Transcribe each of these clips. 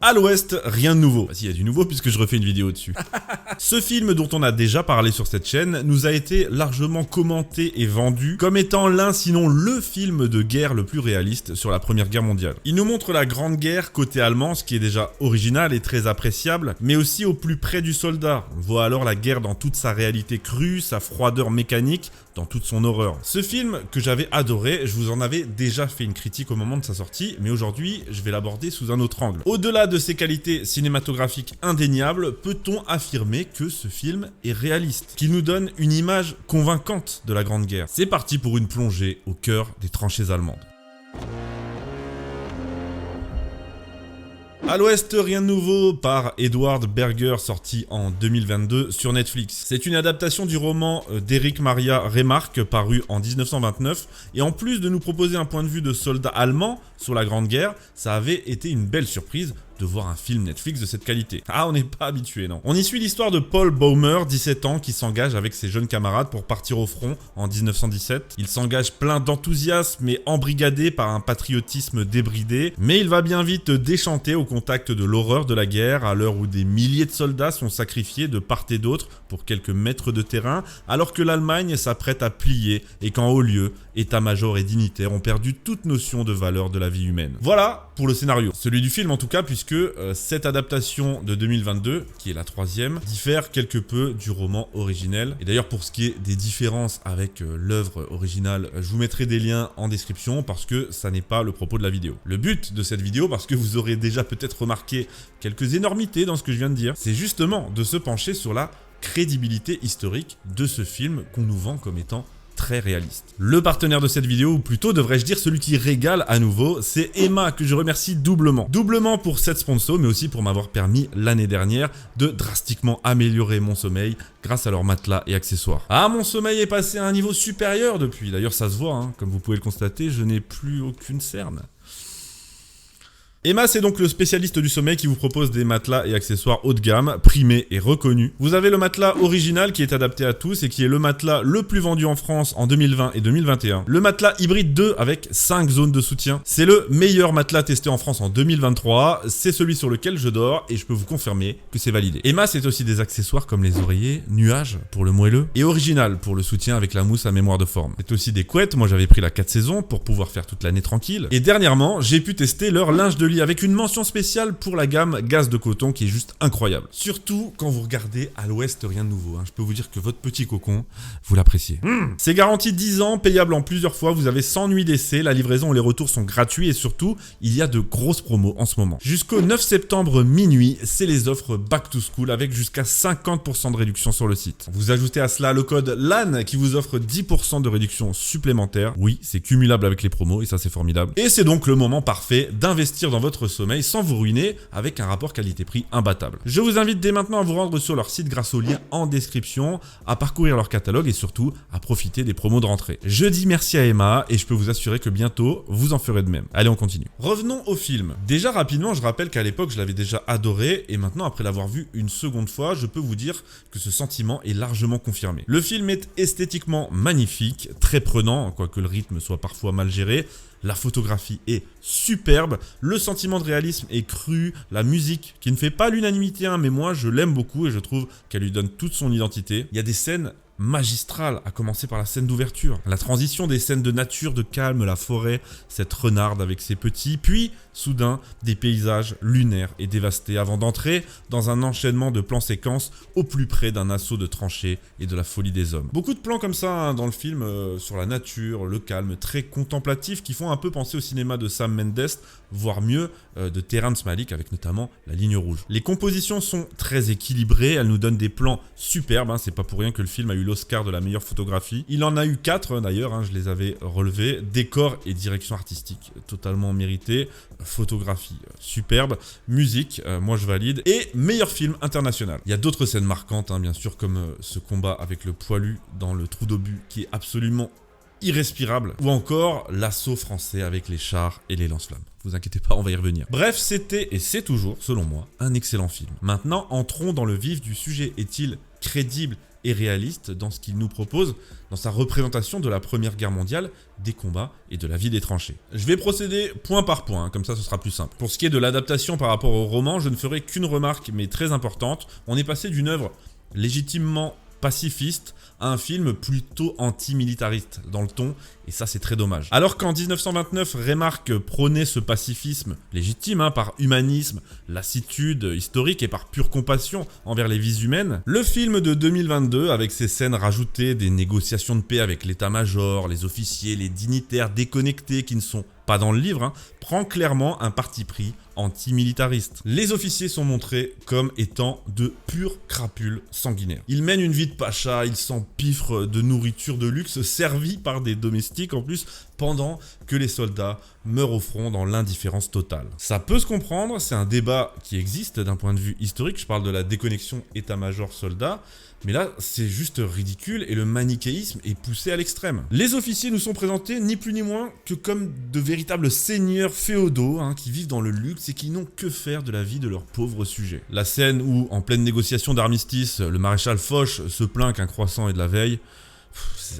À l'Ouest, rien de nouveau. Si, il y a du nouveau puisque je refais une vidéo dessus. Ce film dont on a déjà parlé sur cette chaîne nous a été largement commenté et vendu comme étant l'un sinon le film de guerre le plus réaliste sur la Première Guerre mondiale. Il nous montre la Grande Guerre côté allemand, ce qui est déjà original et très appréciable, mais aussi au plus près du soldat. On voit alors la guerre dans toute sa réalité crue, sa froideur mécanique, dans toute son horreur. Ce film que j'avais adoré, je vous en avais déjà fait une critique au moment de sa sortie, mais aujourd'hui je vais l'aborder sous un autre angle. Au-delà de ses qualités cinématographiques indéniables, peut-on affirmer que ce film est réaliste, qu'il nous donne une image convaincante de la Grande Guerre. C'est parti pour une plongée au cœur des tranchées allemandes. À l'Ouest, rien de nouveau par Edward Berger, sorti en 2022 sur Netflix. C'est une adaptation du roman d'Erich Maria Remarque paru en 1929 et en plus de nous proposer un point de vue de soldat allemand sur la Grande Guerre, ça avait été une belle surprise de voir un film Netflix de cette qualité. Ah, on n'est pas habitué, non. On y suit l'histoire de Paul Baumer, 17 ans, qui s'engage avec ses jeunes camarades pour partir au front en 1917. Il s'engage plein d'enthousiasme et embrigadé par un patriotisme débridé, mais il va bien vite déchanter au contact de l'horreur de la guerre à l'heure où des milliers de soldats sont sacrifiés de part et d'autre pour quelques mètres de terrain, alors que l'Allemagne s'apprête à plier et qu'en haut lieu, état-major et dignitaires ont perdu toute notion de valeur de la vie humaine. Voilà pour le scénario. Celui du film en tout cas, puisque cette adaptation de 2022, qui est la troisième, diffère quelque peu du roman originel. Et d'ailleurs, pour ce qui est des différences avec l'œuvre originale, je vous mettrai des liens en description parce que ça n'est pas le propos de la vidéo. Le but de cette vidéo, parce que vous aurez déjà peut-être remarqué quelques énormités dans ce que je viens de dire, c'est justement de se pencher sur la crédibilité historique de ce film qu'on nous vend comme étant très réaliste. Le partenaire de cette vidéo, ou plutôt devrais-je dire celui qui régale à nouveau, c'est Emma, que je remercie doublement. Doublement pour cette sponsor, mais aussi pour m'avoir permis l'année dernière de drastiquement améliorer mon sommeil grâce à leurs matelas et accessoires. Ah, mon sommeil est passé à un niveau supérieur depuis. D'ailleurs, ça se voit, hein. Comme vous pouvez le constater, je n'ai plus aucune cerne. Emma, c'est donc le spécialiste du sommeil qui vous propose des matelas et accessoires haut de gamme, primés et reconnus. Vous avez le matelas original qui est adapté à tous et qui est le matelas le plus vendu en France en 2020 et 2021. Le matelas hybride 2 avec 5 zones de soutien. C'est le meilleur matelas testé en France en 2023. C'est celui sur lequel je dors et je peux vous confirmer que c'est validé. Emma, c'est aussi des accessoires comme les oreillers, nuages pour le moelleux et original pour le soutien avec la mousse à mémoire de forme. C'est aussi des couettes. Moi, j'avais pris la 4 saisons pour pouvoir faire toute l'année tranquille. Et dernièrement, j'ai pu tester leur linge de lit avec une mention spéciale pour la gamme gaze de coton qui est juste incroyable. Surtout quand vous regardez à l'Ouest, rien de nouveau. Je peux vous dire que votre petit cocon, vous l'appréciez. C'est garanti 10 ans, payable en plusieurs fois. Vous avez 100 nuits d'essai. La livraison et les retours sont gratuits et surtout, il y a de grosses promos en ce moment. Jusqu'au 9 septembre minuit, c'est les offres Back to School avec jusqu'à 50% de réduction sur le site. Vous ajoutez à cela le code LAN qui vous offre 10% de réduction supplémentaire. Oui, c'est cumulable avec les promos et ça c'est formidable. Et c'est donc le moment parfait d'investir dans votre sommeil sans vous ruiner avec un rapport qualité-prix imbattable. Je vous invite dès maintenant à vous rendre sur leur site grâce au lien en description, à parcourir leur catalogue et surtout à profiter des promos de rentrée. Je dis merci à Emma et je peux vous assurer que bientôt vous en ferez de même. Allez, on continue. Revenons au film. Déjà rapidement, je rappelle qu'à l'époque je l'avais déjà adoré et maintenant après l'avoir vu une seconde fois, je peux vous dire que ce sentiment est largement confirmé. Le film est esthétiquement magnifique, très prenant, quoique le rythme soit parfois mal géré. La photographie est superbe, le sentiment de réalisme est cru, la musique qui ne fait pas l'unanimité, mais moi je l'aime beaucoup et je trouve qu'elle lui donne toute son identité. Il y a des scènes magistrales, à commencer par la scène d'ouverture. La transition des scènes de nature, de calme, la forêt, cette renarde avec ses petits, puis soudain des paysages lunaires et dévastés avant d'entrer dans un enchaînement de plans séquences au plus près d'un assaut de tranchées et de la folie des hommes. Beaucoup de plans comme ça dans le film sur la nature, le calme, très contemplatif qui font un peu penser au cinéma de Sam Mendes, voire mieux de Terrence Malick avec notamment La Ligne Rouge. Les compositions sont très équilibrées, elles nous donnent des plans superbes, c'est pas pour rien que le film a eu l'Oscar de la meilleure photographie. Il en a eu 4 d'ailleurs, je les avais relevés. Décor et direction artistique totalement mérités. Photographie superbe. Musique, moi je valide. Et meilleur film international. Il y a d'autres scènes marquantes, bien sûr, comme ce combat avec le poilu dans le trou d'obus qui est absolument irrespirable. Ou encore l'assaut français avec les chars et les lance-flammes. Vous inquiétez pas, on va y revenir. Bref, c'était et c'est toujours, selon moi, un excellent film. Maintenant, entrons dans le vif du sujet. Est-il crédible et réaliste dans ce qu'il nous propose, dans sa représentation de la Première Guerre mondiale, des combats et de la vie des tranchées. Je vais procéder point par point, comme ça ce sera plus simple. Pour ce qui est de l'adaptation par rapport au roman, je ne ferai qu'une remarque, mais très importante. On est passé d'une œuvre légitimement pacifiste à un film plutôt anti-militariste dans le ton, et ça c'est très dommage. Alors qu'en 1929, Remarque prônait ce pacifisme légitime par humanisme, lassitude historique et par pure compassion envers les vies humaines, le film de 2022, avec ses scènes rajoutées, des négociations de paix avec l'état-major, les officiers, les dignitaires déconnectés qui ne sont pas dans le livre, prend clairement un parti pris anti-militariste. Les officiers sont montrés comme étant de pures crapules sanguinaires. Ils mènent une vie de pacha, ils s'empiffrent de nourriture de luxe servie par des domestiques en plus, pendant que les soldats meurent au front dans l'indifférence totale. Ça peut se comprendre, c'est un débat qui existe d'un point de vue historique, je parle de la déconnexion état-major-soldat, mais là, c'est juste ridicule et le manichéisme est poussé à l'extrême. Les officiers nous sont présentés ni plus ni moins que comme de véritables seigneurs féodaux qui vivent dans le luxe et qui n'ont que faire de la vie de leurs pauvres sujets. La scène où, en pleine négociation d'armistice, le maréchal Foch se plaint qu'un croissant est de la veille,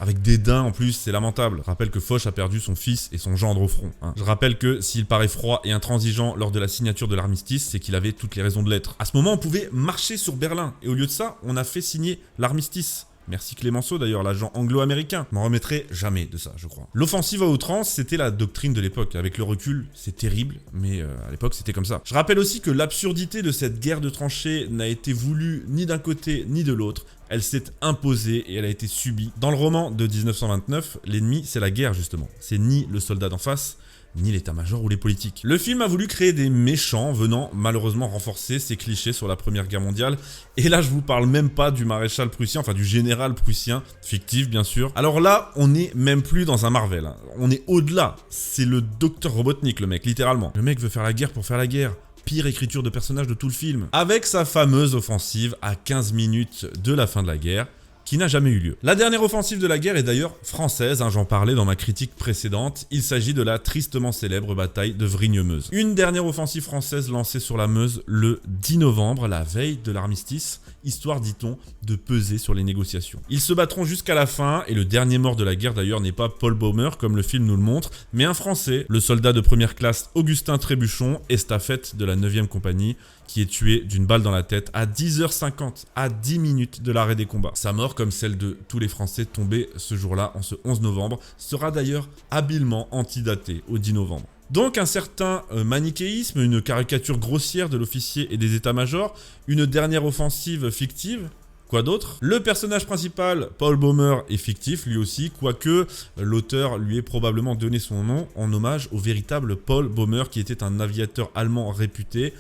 avec dédain en plus, c'est lamentable. Je rappelle que Foch a perdu son fils et son gendre au front. Je rappelle que s'il paraît froid et intransigeant lors de la signature de l'armistice, c'est qu'il avait toutes les raisons de l'être. À ce moment, on pouvait marcher sur Berlin, et au lieu de ça, on a fait signer l'armistice. Merci Clémenceau d'ailleurs, l'agent anglo-américain. Je m'en remettrai jamais de ça, je crois. L'offensive à outrance, c'était la doctrine de l'époque. Avec le recul, c'est terrible, mais à l'époque, c'était comme ça. Je rappelle aussi que l'absurdité de cette guerre de tranchées n'a été voulue ni d'un côté ni de l'autre. Elle s'est imposée et elle a été subie. Dans le roman de 1929, l'ennemi, c'est la guerre justement. C'est ni le soldat d'en face, ni l'état-major ou les politiques. Le film a voulu créer des méchants venant malheureusement renforcer ces clichés sur la Première Guerre mondiale. Et là, je vous parle même pas du maréchal prussien, enfin du général prussien, fictif bien sûr. Alors là, on n'est même plus dans un Marvel. On est au-delà. C'est le docteur Robotnik, le mec, littéralement. Le mec veut faire la guerre pour faire la guerre. Pire écriture de personnage de tout le film. Avec sa fameuse offensive à 15 minutes de la fin de la guerre, qui n'a jamais eu lieu. La dernière offensive de la guerre est d'ailleurs française, j'en parlais dans ma critique précédente, il s'agit de la tristement célèbre bataille de Vrigne-Meuse. Une dernière offensive française lancée sur la Meuse le 10 novembre, la veille de l'armistice, histoire, dit-on, de peser sur les négociations. Ils se battront jusqu'à la fin, et le dernier mort de la guerre d'ailleurs n'est pas Paul Baumer, comme le film nous le montre, mais un Français, le soldat de première classe Augustin Trébuchon, estafette de la 9e compagnie, qui est tué d'une balle dans la tête à 10h50, à 10 minutes de l'arrêt des combats. Sa mort, comme celle de tous les Français tombés ce jour-là, en ce 11 novembre, sera d'ailleurs habilement antidatée au 10 novembre. Donc un certain manichéisme, une caricature grossière de l'officier et des états-majors, une dernière offensive fictive. Quoi d'autre? Le personnage principal, Paul Baumer, est fictif lui aussi, quoique l'auteur lui ait probablement donné son nom en hommage au véritable Paul Baumer qui était un aviateur allemand réputé,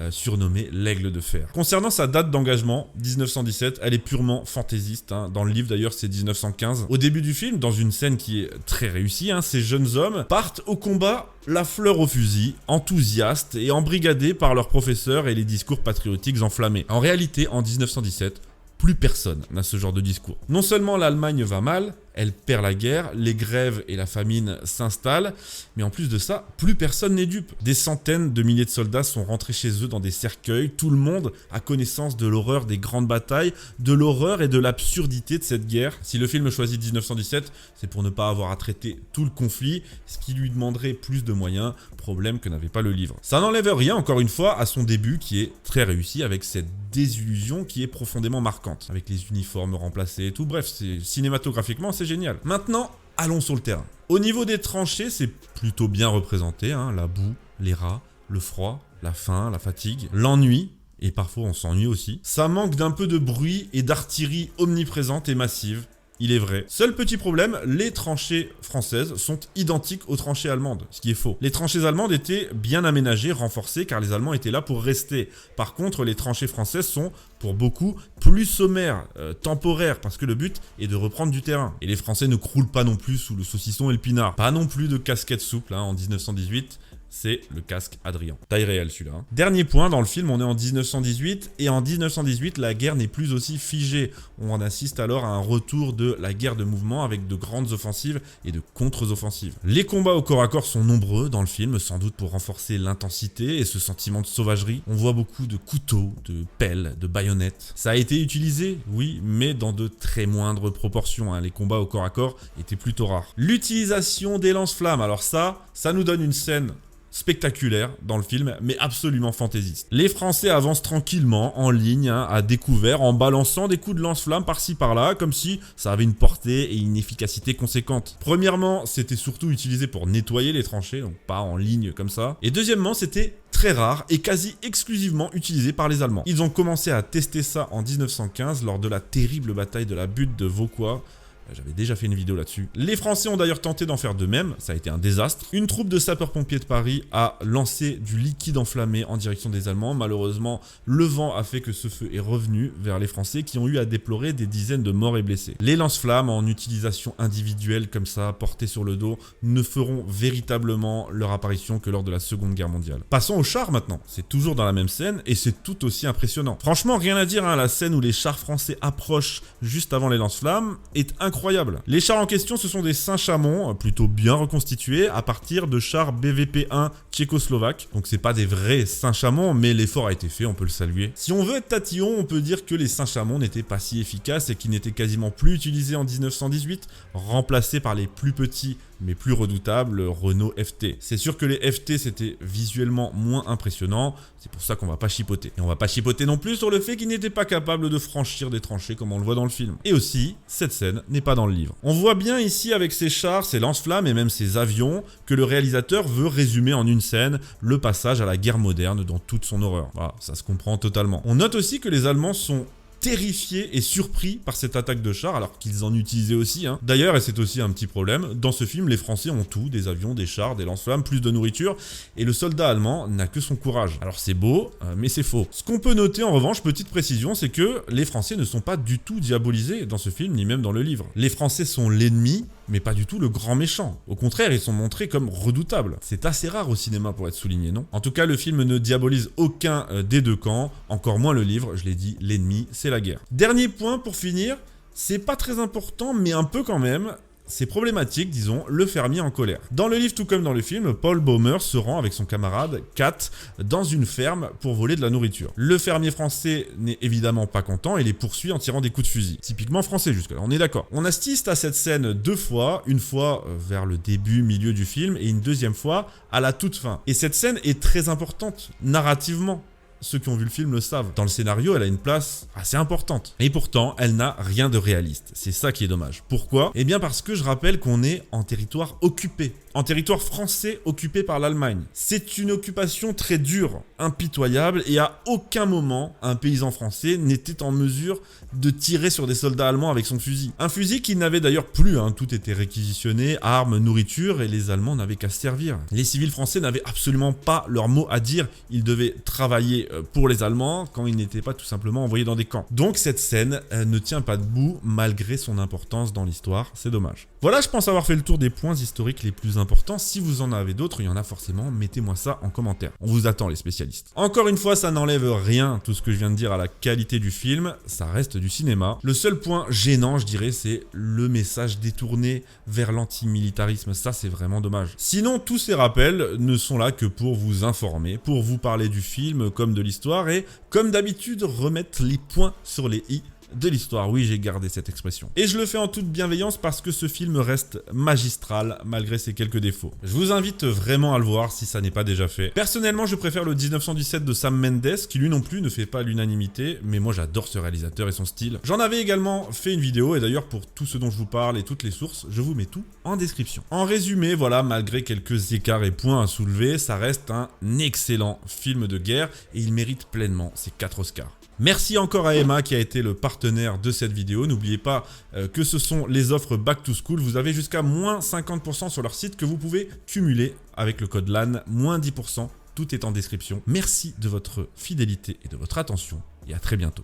surnommé l'Aigle de Fer. Concernant sa date d'engagement, 1917, elle est purement fantaisiste. Dans le livre d'ailleurs, c'est 1915. Au début du film, dans une scène qui est très réussie, ces jeunes hommes partent au combat la fleur au fusil, enthousiastes et embrigadés par leurs professeurs et les discours patriotiques enflammés. En réalité, en 1917, plus personne n'a ce genre de discours. Non seulement l'Allemagne va mal, elle perd la guerre, les grèves et la famine s'installent, mais en plus de ça, plus personne n'est dupe. Des centaines de milliers de soldats sont rentrés chez eux dans des cercueils, tout le monde a connaissance de l'horreur des grandes batailles, de l'horreur et de l'absurdité de cette guerre. Si le film choisit 1917, c'est pour ne pas avoir à traiter tout le conflit, ce qui lui demanderait plus de moyens, problème que n'avait pas le livre. Ça n'enlève rien, encore une fois, à son début qui est très réussi, avec cette désillusion qui est profondément marquante, avec les uniformes remplacés et tout. Bref, cinématographiquement, c'est génial. Maintenant, allons sur le terrain. Au niveau des tranchées, c'est plutôt bien représenté, la boue, les rats, le froid, la faim, la fatigue, l'ennui, et parfois on s'ennuie aussi. Ça manque d'un peu de bruit et d'artillerie omniprésente et massive. Il est vrai. Seul petit problème, les tranchées françaises sont identiques aux tranchées allemandes, ce qui est faux. Les tranchées allemandes étaient bien aménagées, renforcées, car les Allemands étaient là pour rester. Par contre, les tranchées françaises sont, pour beaucoup, plus sommaires, temporaires, parce que le but est de reprendre du terrain. Et les Français ne croulent pas non plus sous le saucisson et le pinard. Pas non plus de casquettes souples, en 1918. c'est le casque Adrien. Taille réelle celui-là. Hein. Dernier point, dans le film, on est en 1918, et en 1918, la guerre n'est plus aussi figée. On assiste alors à un retour de la guerre de mouvement avec de grandes offensives et de contre-offensives. Les combats au corps à corps sont nombreux dans le film, sans doute pour renforcer l'intensité et ce sentiment de sauvagerie. On voit beaucoup de couteaux, de pelles, de baïonnettes. Ça a été utilisé, oui, mais dans de très moindres proportions. Hein. Les combats au corps à corps étaient plutôt rares. L'utilisation des lance-flammes, alors ça nous donne une scène spectaculaire dans le film, mais absolument fantaisiste. Les Français avancent tranquillement, en ligne, hein, à découvert, en balançant des coups de lance-flammes par-ci par-là, comme si ça avait une portée et une efficacité conséquente. Premièrement, c'était surtout utilisé pour nettoyer les tranchées, donc pas en ligne comme ça. Et deuxièmement, c'était très rare et quasi exclusivement utilisé par les Allemands. Ils ont commencé à tester ça en 1915 lors de la terrible bataille de la butte de Vauquois. J'avais déjà fait une vidéo là-dessus. Les Français ont d'ailleurs tenté d'en faire de même, ça a été un désastre. Une troupe de sapeurs-pompiers de Paris a lancé du liquide enflammé en direction des Allemands. Malheureusement, le vent a fait que ce feu est revenu vers les Français qui ont eu à déplorer des dizaines de morts et blessés. Les lance-flammes en utilisation individuelle comme ça, portées sur le dos, ne feront véritablement leur apparition que lors de la Seconde Guerre mondiale. Passons aux chars maintenant. C'est toujours dans la même scène et c'est tout aussi impressionnant. Franchement, rien à dire, hein, la scène où les chars français approchent juste avant les lance-flammes est incroyable. Les chars en question, ce sont des Saint-Chamond, plutôt bien reconstitués, à partir de chars BVP-1 tchécoslovaques. Donc c'est pas des vrais Saint-Chamond, mais l'effort a été fait, on peut le saluer. Si on veut être tatillon, on peut dire que les Saint-Chamond n'étaient pas si efficaces et qu'ils n'étaient quasiment plus utilisés en 1918, remplacés par les plus petits mais plus redoutables Renault FT. C'est sûr que les FT c'était visuellement moins impressionnant, c'est pour ça qu'on va pas chipoter. Et on va pas chipoter non plus sur le fait qu'ils n'étaient pas capables de franchir des tranchées comme on le voit dans le film. Et aussi, cette scène n'est pas dans le livre. On voit bien ici avec ces chars, ces lance-flammes et même ces avions que le réalisateur veut résumer en une scène le passage à la guerre moderne dans toute son horreur. Voilà, ça se comprend totalement. On note aussi que les Allemands sont terrifiés et surpris par cette attaque de chars, alors qu'ils en utilisaient aussi. Hein. D'ailleurs, et c'est aussi un petit problème, dans ce film, les Français ont tout, des avions, des chars, des lance-flammes, plus de nourriture, et le soldat allemand n'a que son courage. Alors c'est beau, mais c'est faux. Ce qu'on peut noter en revanche, petite précision, c'est que les Français ne sont pas du tout diabolisés dans ce film, ni même dans le livre. Les Français sont l'ennemi, mais pas du tout le grand méchant. Au contraire, ils sont montrés comme redoutables. C'est assez rare au cinéma pour être souligné, non? En tout cas, le film ne diabolise aucun des deux camps, encore moins le livre, je l'ai dit, l'ennemi, c'est la guerre. Dernier point pour finir, c'est pas très important, mais un peu quand même. C'est problématique, disons, le fermier en colère. Dans le livre, tout comme dans le film, Paul Baumer se rend avec son camarade, Kat, dans une ferme pour voler de la nourriture. Le fermier français n'est évidemment pas content et les poursuit en tirant des coups de fusil. Typiquement français jusque-là, on est d'accord. On assiste à cette scène deux fois, une fois vers le début, milieu du film, et une deuxième fois à la toute fin. Et cette scène est très importante, narrativement. Ceux qui ont vu le film le savent. Dans le scénario, elle a une place assez importante. Et pourtant, elle n'a rien de réaliste. C'est ça qui est dommage. Pourquoi? Eh bien parce que je rappelle qu'on est en territoire occupé. En territoire français occupé par l'Allemagne. C'est une occupation très dure, impitoyable, et à aucun moment, un paysan français n'était en mesure de tirer sur des soldats allemands avec son fusil. Un fusil qui n'avait d'ailleurs plus, hein. Tout était réquisitionné, armes, nourriture, et les Allemands n'avaient qu'à se servir. Les civils français n'avaient absolument pas leur mot à dire. Ils devaient travailler pour les Allemands quand ils n'étaient pas tout simplement envoyés dans des camps. Donc cette scène ne tient pas debout malgré son importance dans l'histoire, c'est dommage. Voilà, je pense avoir fait le tour des points historiques les plus importants. Si vous en avez d'autres, il y en a forcément, mettez-moi ça en commentaire. On vous attend les spécialistes. Encore une fois, ça n'enlève rien, tout ce que je viens de dire, à la qualité du film, ça reste du cinéma. Le seul point gênant, je dirais, c'est le message détourné vers l'antimilitarisme, ça c'est vraiment dommage. Sinon, tous ces rappels ne sont là que pour vous informer, pour vous parler du film comme de l'histoire et, comme d'habitude, remettre les points sur les i de l'histoire. Oui, j'ai gardé cette expression. Et je le fais en toute bienveillance parce que ce film reste magistral malgré ses quelques défauts. Je vous invite vraiment à le voir si ça n'est pas déjà fait. Personnellement, je préfère le 1917 de Sam Mendes qui lui non plus ne fait pas l'unanimité, mais moi j'adore ce réalisateur et son style. J'en avais également fait une vidéo et d'ailleurs pour tout ce dont je vous parle et toutes les sources, je vous mets tout en description. En résumé, voilà, malgré quelques écarts et points à soulever, ça reste un excellent film de guerre et il mérite pleinement ses 4 Oscars. Merci encore à Emma qui a été le partenaire de cette vidéo. N'oubliez pas que ce sont les offres Back to School. Vous avez jusqu'à moins 50% sur leur site que vous pouvez cumuler avec le code LAN, moins 10%. Tout est en description. Merci de votre fidélité et de votre attention et à très bientôt.